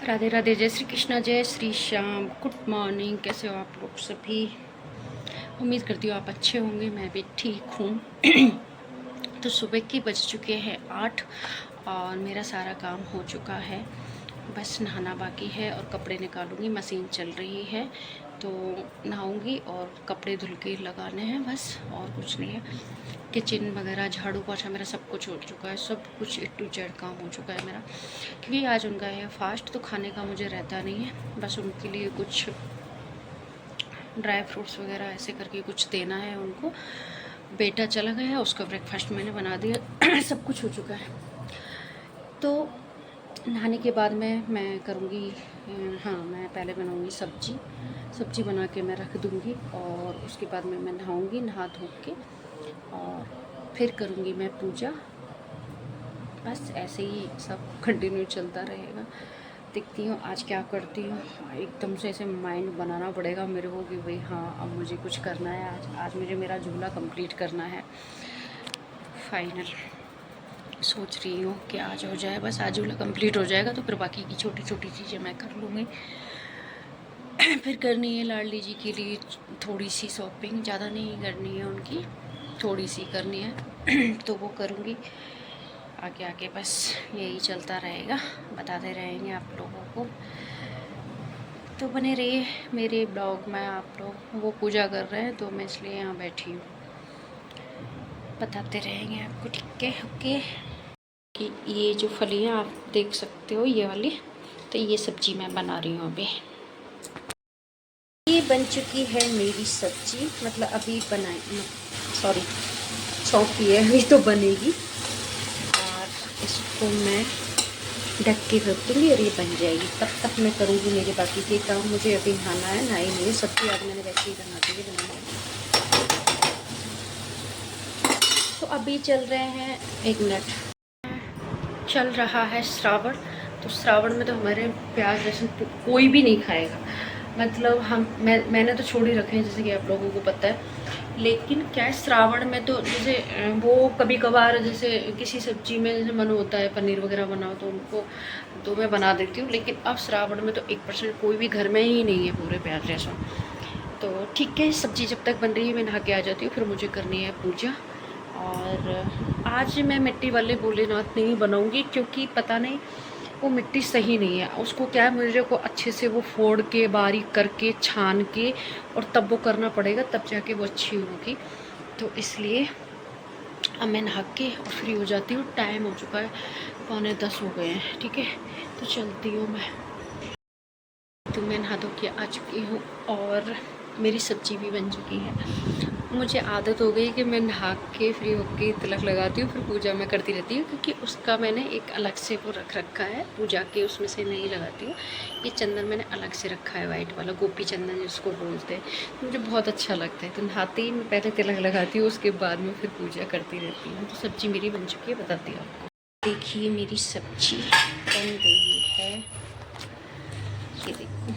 राधे राधे, जय श्री कृष्णा, जय Shri Shyam. Good morning, कैसे हो आप लोग सभी? उम्मीद करती हूँ आप अच्छे होंगे, मैं भी ठीक हूँ। तो सुबह के बज चुके हैं 8 और मेरा सारा काम हो चुका है, बस नहाना बाकी है और कपड़े निकालूंगी। मशीन चल रही है तो नहाऊंगी और कपड़े धुल के लगाने हैं, बस और कुछ नहीं है। किचन वगैरह झाड़ू पोछा मेरा सब कुछ हो चुका है, सब कुछ A to Z काम हो चुका है मेरा, क्योंकि आज उनका है फास्ट, तो खाने का मुझे रहता नहीं है। बस उनके लिए कुछ ड्राई फ्रूट्स वगैरह ऐसे करके कुछ देना है उनको। बेटा चला गया है, उसका ब्रेकफास्ट मैंने बना दिया। सब कुछ हो चुका है। तो नहाने के बाद मैं करूँगी, हाँ मैं पहले बनाऊँगी सब्जी बना के मैं रख दूँगी और उसके बाद मैं नहाऊँगी, नहा धो के और फिर करूँगी मैं पूजा। बस ऐसे ही सब कंटिन्यू चलता रहेगा। देखती हूँ आज क्या करती हूँ। एकदम से ऐसे माइंड बनाना पड़ेगा मेरे को कि भाई हाँ अब मुझे कुछ करना है। आज मुझे मेरा झूला कंप्लीट करना है फाइनल। सोच रही हूँ कि आज हो जाए, बस आज झूला कंप्लीट हो जाएगा तो फिर बाकी की छोटी छोटी चीज़ें मैं कर लूँगी। फिर करनी है लाडली जी के लिए थोड़ी सी शॉपिंग, ज़्यादा नहीं करनी है उनकी, थोड़ी सी करनी है। तो वो करूँगी। आगे आगे बस यही चलता रहेगा, बताते रहेंगे आप लोगों को। तो बने रहिए मेरे ब्लॉग में। आप लोग वो पूजा कर रहे हैं तो मैं इसलिए यहाँ बैठी हूँ, बताते रहेंगे आपको, ठीक है? ओके। कि ये जो फलियाँ आप देख सकते हो ये वाली, तो ये सब्जी मैं बना रही हूँ अभी। ये बन चुकी है मेरी सब्जी, मतलब अभी बनाई, सॉरी सौंपी है, अभी तो बनेगी। और इसको मैं ढक के रख दूँगी और ये बन जाएगी। तब तक मैं करूँगी मेरे बाकी के काम। मुझे अभी नहाना है, नहाई नहीं। सब्जी आज मैंने वैसे ही बना दी है बनाना। तो अभी चल रहे हैं, 1 मिनट। चल रहा है श्रावण, तो श्रावण में तो हमारे प्याज लहसुन कोई भी नहीं खाएगा। मतलब मैंने तो छोड़ ही रखे हैं, जैसे कि आप लोगों को पता है। लेकिन क्या है, श्रावण में तो जैसे वो कभी कभार जैसे किसी सब्जी में जैसे मन होता है पनीर वगैरह बनाओ तो उनको तो मैं बना देती हूँ। लेकिन अब श्रावण में तो 1% कोई भी घर में ही नहीं है पूरे प्याज लहसुन। तो ठीक है, सब्जी जब तक बन रही है मैं नहा के आ जाती हूँ, फिर मुझे करनी है पूजा। और आज मैं मिट्टी वाले भोलेनाथ नहीं बनाऊँगी, क्योंकि पता नहीं वो मिट्टी सही नहीं है। उसको क्या है, मुझे को अच्छे से वो फोड़ के बारीक करके छान के और तब वो करना पड़ेगा, तब जाके वो अच्छी होगी। तो इसलिए अब मैं नहा के और फ्री हो जाती हूँ। टाइम हो चुका है, 9:45 हो गए हैं, ठीक है? तो चलती हूँ मैं। तो मैं नहा धो के आ चुकी हूँ और मेरी सब्जी भी बन चुकी है। मुझे आदत हो गई कि मैं नहा के फ्री होके तिलक लगाती हूँ, फिर पूजा में करती रहती हूँ, क्योंकि उसका मैंने एक अलग से वो रख रखा है पूजा के, उसमें से नहीं लगाती हूँ। ये चंदन मैंने अलग से रखा है, वाइट वाला गोपी चंदन जिसको बोलते हैं, मुझे बहुत अच्छा लगता है। तो नहाते ही मैं पहले तिलक लगाती हूँ, उसके बाद में फिर पूजा करती रहती हूँ। तो सब्ज़ी मेरी बन चुकी है, बताती हूँ आपको। देखिए मेरी सब्जी बन गई है, ये देखो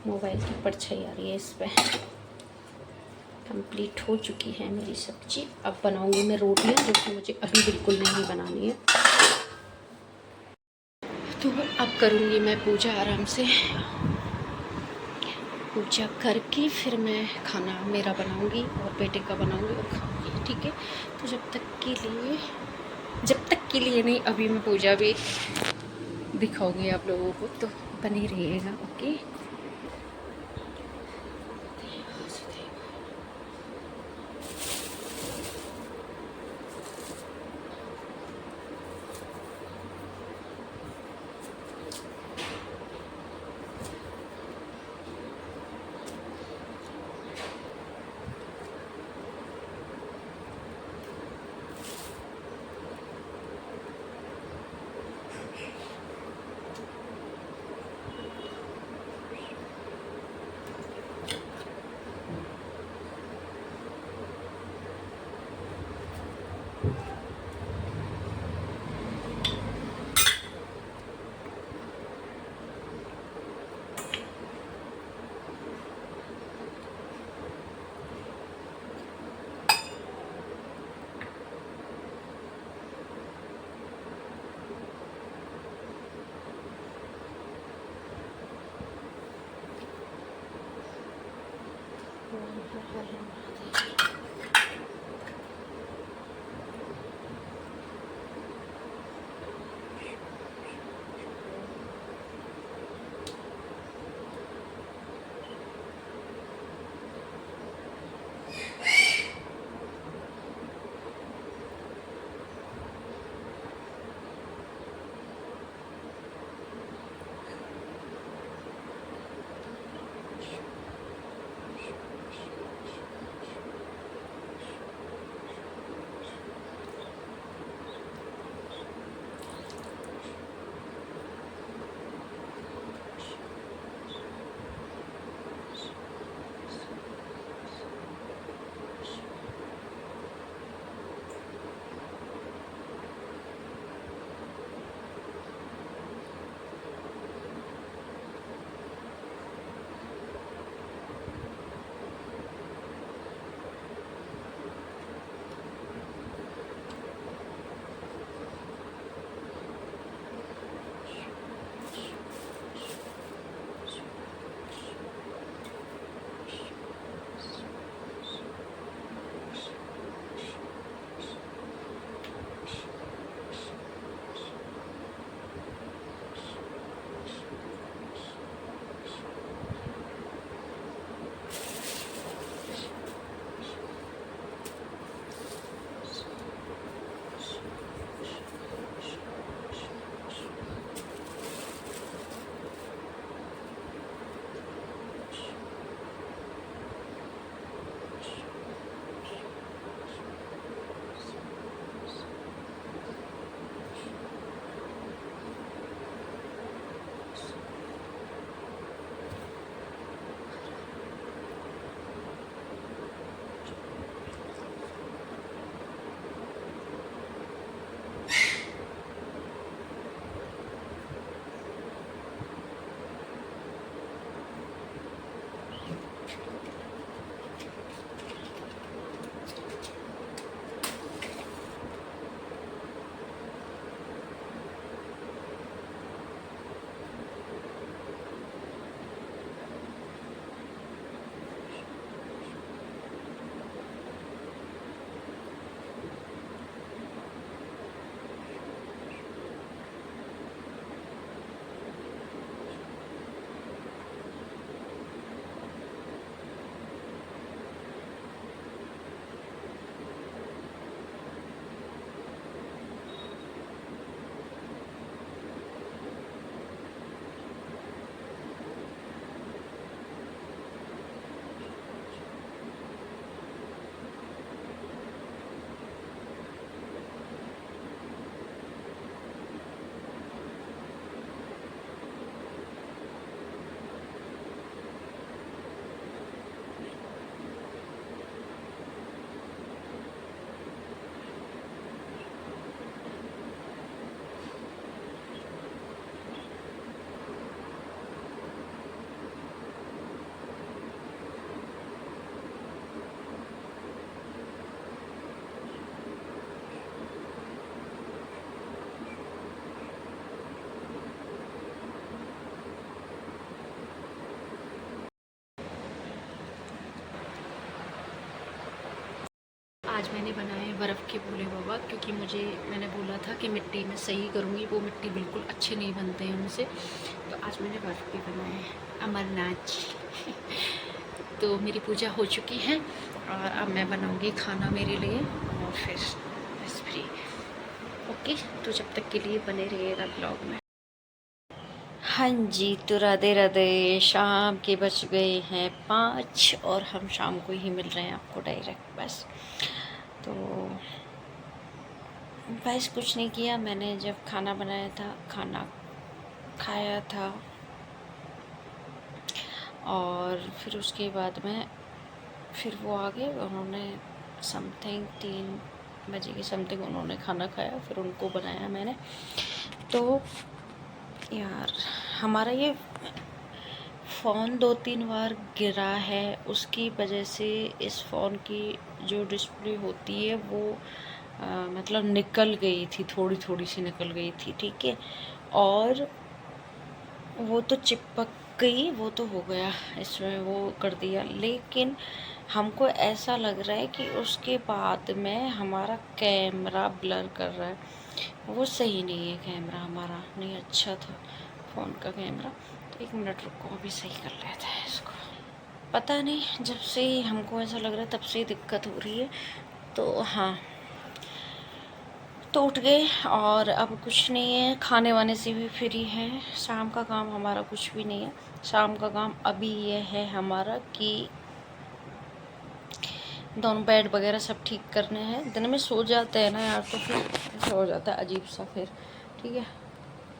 मोबाइल की परछाई आ रही है इस पर। कंप्लीट हो चुकी है मेरी सब्जी। अब बनाऊंगी मैं रोटियां, जो कि मुझे अभी बिल्कुल नहीं बनानी है। तो अब करूंगी मैं पूजा आराम से। पूजा करके फिर मैं खाना मेरा बनाऊंगी और बेटे का बनाऊंगी और खाऊंगी, ठीक है? तो जब तक के लिए नहीं, अभी मैं पूजा भी दिखाऊंगी आप लोगों को, तो बने रहिएगा, ओके? आज मैंने बनाए बर्फ़ के भोले बाबा, क्योंकि मैंने बोला था कि मिट्टी में सही करूँगी, वो मिट्टी बिल्कुल अच्छे नहीं बनते हैं उनसे। तो आज मैंने बर्फ़ के बनाए हैं अमरनाथ जी। तो मेरी पूजा हो चुकी है और अब मैं बनाऊँगी खाना मेरे लिए और फिर बस फ्री। ओके, तो जब तक के लिए बने रहिएगा ब्लॉग में। हाँ जी, तो राधे राधे। शाम के बज गए हैं 5 और हम शाम को ही मिल रहे हैं आपको डायरेक्ट बस। तो बस कुछ नहीं किया, मैंने जब खाना बनाया था, खाना खाया था और फिर उसके बाद में फिर वो आ गए, उन्होंने समथिंग 3 बजे के समथिंग उन्होंने खाना खाया, फिर उनको बनाया मैंने। तो यार हमारा ये फ़ोन 2-3 बार गिरा है, उसकी वजह से इस फ़ोन की जो डिस्प्ले होती है वो मतलब निकल गई थी, थोड़ी थोड़ी सी निकल गई थी, ठीक है। और वो तो चिपक गई, वो तो हो गया, इसमें वो कर दिया, लेकिन हमको ऐसा लग रहा है कि उसके बाद में हमारा कैमरा ब्लर कर रहा है, वो सही नहीं है। कैमरा हमारा नहीं अच्छा था फ़ोन का कैमरा। तो 1 मिनट रुको, अभी सही कर लेते हैं इसको। पता नहीं, जब से हमको ऐसा लग रहा है तब से ही दिक्कत हो रही है। तो हाँ, तो उठ गए और अब कुछ नहीं है, खाने वाने से भी फ्री है। शाम का काम हमारा कुछ भी नहीं है। शाम का काम अभी ये है हमारा कि दोनों बेड वगैरह सब ठीक करने हैं। दिन में सो जाते हैं ना यार, तो फिर ऐसा हो जाता है अजीब सा फिर। ठीक है,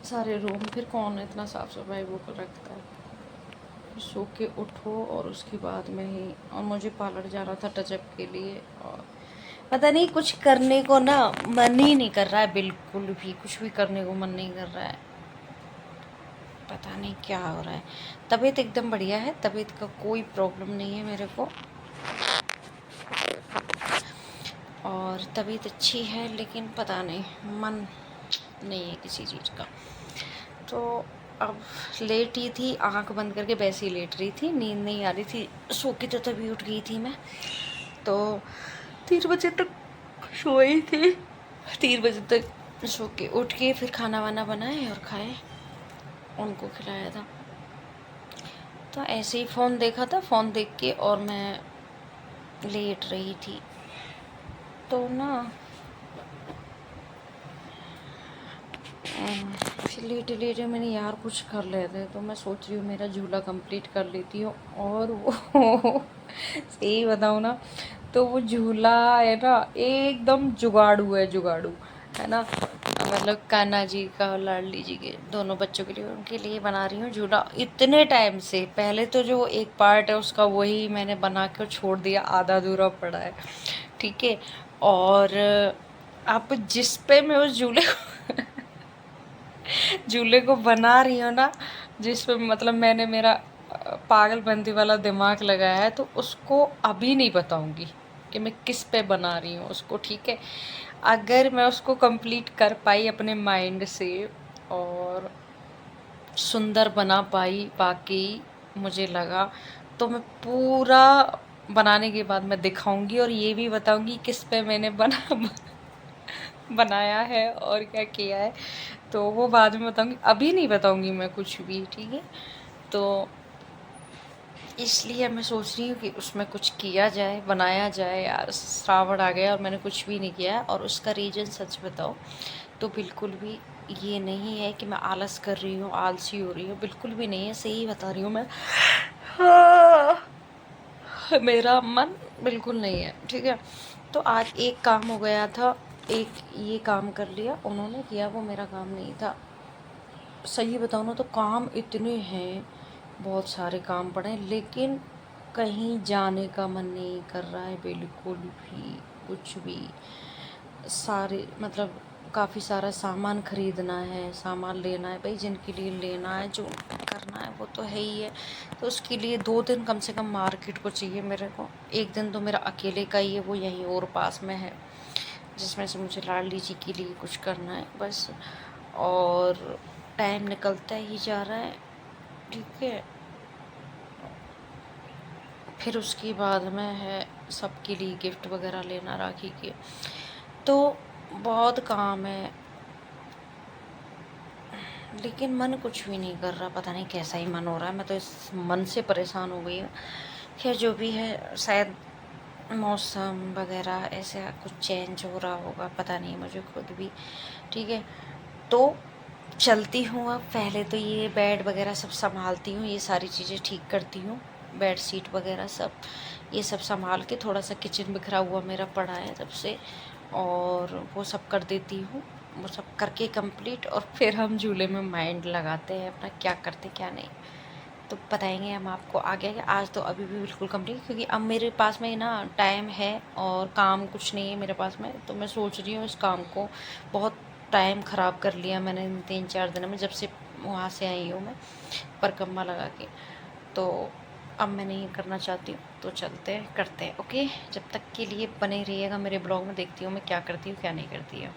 सारे रूम फिर कौन इतना साफ़ सफाई वो रखता है। सो के उठो और उसके बाद में ही, और मुझे पार्लर जाना था टचअप के लिए, और पता नहीं कुछ करने को ना मन ही नहीं कर रहा है, बिल्कुल भी कुछ भी करने को मन नहीं कर रहा है। पता नहीं क्या हो रहा है। तबीयत एकदम बढ़िया है, तबीयत का कोई प्रॉब्लम नहीं है मेरे को, और तबीयत अच्छी है, लेकिन पता नहीं मन नहीं है किसी चीज़ का। तो अब लेट ही थी, आंख बंद करके वैसे ही लेट रही थी, नींद नहीं आ रही थी। सो के तो तभी उठ गई थी मैं, तो 3 बजे तक सोई थी। 3 बजे तक सो के उठ के फिर खाना वाना बनाए और खाए, उनको खिलाया था। तो ऐसे ही फ़ोन देखा था, फ़ोन देख के और मैं लेट रही थी। तो ना फिर लेटे लेटे मैंने यार कुछ कर लेते, तो मैं सोच रही हूँ मेरा झूला कंप्लीट कर लेती हूँ। और वो सही बताऊँ ना, तो वो झूला है ना एकदम जुगाड़ू है, जुगाड़ू है ना। मतलब कान्हा जी का और लाडली जी के दोनों बच्चों के लिए, उनके लिए बना रही हूँ झूला इतने टाइम से। पहले तो जो एक पार्ट है उसका वही मैंने बना के छोड़ दिया, आधा अधूरा पड़ा है। ठीक है, और अब जिस पे मैं उस झूले को बना रही हूँ ना, जिस पे मतलब मैंने मेरा पागलपंती वाला दिमाग लगाया है, तो उसको अभी नहीं बताऊंगी कि मैं किस पे बना रही हूँ उसको। ठीक है, अगर मैं उसको कंप्लीट कर पाई अपने माइंड से और सुंदर बना पाई, बाकी मुझे लगा, तो मैं पूरा बनाने के बाद मैं दिखाऊंगी और ये भी बताऊंगी किस पे मैंने बनाया है और क्या किया है। तो वो बाद में बताऊंगी, अभी नहीं बताऊंगी मैं कुछ भी। ठीक है, तो इसलिए मैं सोच रही हूँ कि उसमें कुछ किया जाए, बनाया जाए। यार श्रावण आ गया और मैंने कुछ भी नहीं किया है, और उसका रीज़न सच बताओ तो बिल्कुल भी ये नहीं है कि मैं आलस कर रही हूँ, आलसी हो रही हूँ, बिल्कुल भी नहीं है, सही बता रही हूँ मैं। मेरा मन बिल्कुल नहीं है। ठीक है, तो आज एक काम हो गया था, एक ये काम कर लिया, उन्होंने किया, वो मेरा काम नहीं था। सही बताऊँ ना तो काम इतने हैं, बहुत सारे काम पड़े हैं, लेकिन कहीं जाने का मन नहीं कर रहा है बिल्कुल भी, कुछ भी। सारे मतलब काफ़ी सारा सामान ख़रीदना है, सामान लेना है भाई, जिनके लिए लेना है, जो करना है वो तो है ही है। तो उसके लिए 2 दिन कम से कम मार्केट को चाहिए मेरे को। एक दिन तो मेरा अकेले का ही है, वो यहीं और पास में है, जिसमें से मुझे लाडली जी के लिए कुछ करना है बस। और टाइम निकलता ही जा रहा है। ठीक है, फिर उसके बाद में है सबके लिए गिफ्ट वगैरह लेना राखी के, तो बहुत काम है, लेकिन मन कुछ भी नहीं कर रहा। पता नहीं कैसा ही मन हो रहा है, मैं तो इस मन से परेशान हो गई हूँ। खैर जो भी है, शायद मौसम वगैरह ऐसे कुछ चेंज हो रहा होगा, पता नहीं मुझे खुद भी। ठीक है, तो चलती हूँ अब। पहले तो ये बेड वगैरह सब संभालती हूँ, ये सारी चीज़ें ठीक करती हूँ, बेड शीट वगैरह सब, ये सब संभाल के, थोड़ा सा किचन बिखरा हुआ मेरा पड़ा है तब से, और वो सब कर देती हूँ। वो सब करके कंप्लीट, और फिर हम झूले में माइंड लगाते हैं अपना, क्या करते क्या नहीं, तो बताएंगे हम आपको आगे। आज तो अभी भी बिल्कुल कंप्लीट, क्योंकि अब मेरे पास में ना टाइम है और काम कुछ नहीं है मेरे पास में। तो मैं सोच रही हूँ इस काम को, बहुत टाइम ख़राब कर लिया मैंने 3-4 दिन में, जब से वहाँ से आई हूँ मैं परिक्रमा लगा के। तो अब मैं नहीं करना चाहती हूँ, तो चलते हैं, करते हैं। ओके, जब तक के लिए बने रहिएगा मेरे ब्लॉग में, देखती हूँ मैं क्या करती हूँ क्या नहीं करती हूँ।